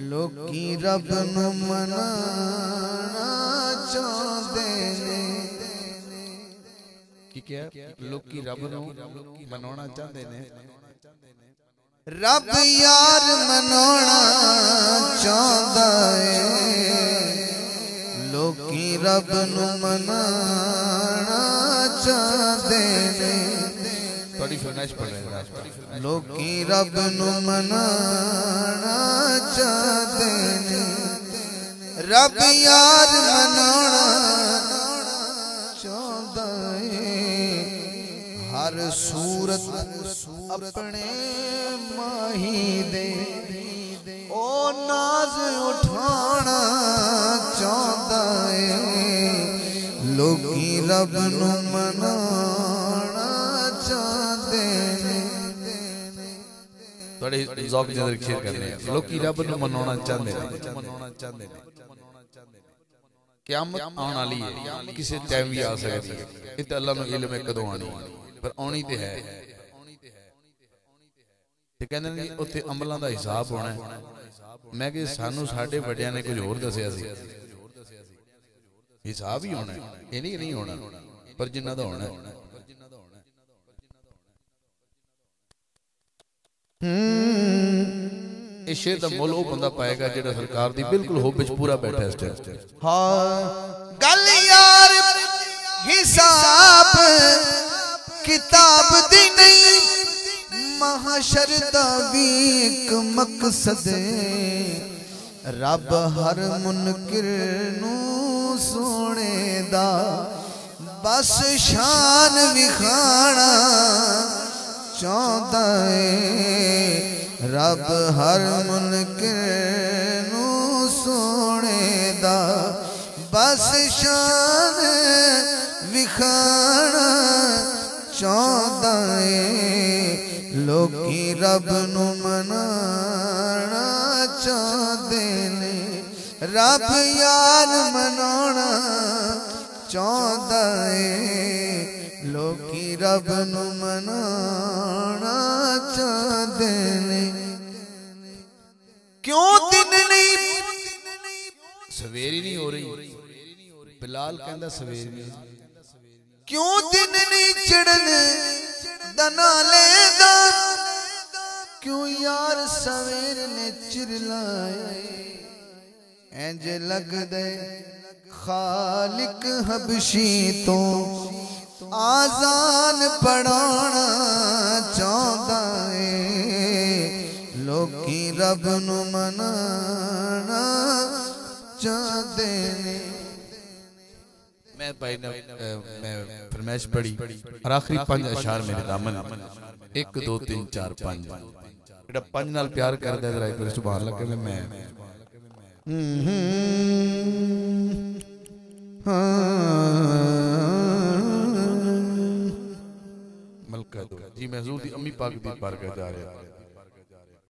लोकी रब नू मनाना चाहते ने की क्या लोकी रब नू मनाना चाहते ने रब यार मनाना चाहता है लोकी रब नू मनाना चाहते ने थोड़ी फरमाइश पढ़ रहे हैं लोकी रब नू मनाना चाहते ने रब यार मनाना चाहता है हर सूरत अपने माही दे ओ नाज उठाना चाहता है लोकी रब नू मनाना चाहते ने थोड़ी ज़ौक़ जदर शेयर करने हैं लोकी रब नू मनाना चाहते हैं क़यामत आने वाली है किसी टाइम भी आ सकती है इस अल्लाह नू इल्म है कदों आनी पर आनी तो है ते कहंदे ने उत्थे अमलां दा हिसाब होना है मैं कि सानू साडे वड्डियां ने कुछ होर दस्सिया सी हिसाब ही होना है ये नहीं होना पर जिन्ना दा होना है इस शेर दा मुल ओ बंदा पाएगा जेड़ा सरकार दी बिल्कुल होब विच पूरा बैठा है इस टाइम हां गल यार हिसाब किताब दी नहीं महशर दा भी एक मकसद रब हर मुनकिर नू सोने दा बस शान विखाना चाहता है रब हर मुनकिर नू सोने दा बस शान विखाना चाहता है लोकी रब नू मनाना चाहते ने रब यार मनाना चाहता है लोकी रब नू मनाना चाहते ने क्यों दिन नहीं सवेरी नहीं हो रही बिलाल कहंदा सवेरी नहीं क्यों दिन नहीं चढ़न दना लेदा क्यों यार सवेर ने चिरलाए इंज लगदे खालिक हबशी तो आजान पढ़ाना चाहता है लोकी रब नू मनाना चाहते ने मैं भाई ने मैं फरमाइश पढ़ी और आखिरी 5 अशार मेरे दामन 1 2 3 4 5 जेड़ा 5 नाल प्यार करदा है जरा एक बार सुभान अल्लाह कह मैं मलका दो जी महजूर दी अम्मी पाक दी बारगाह जा रहे हैं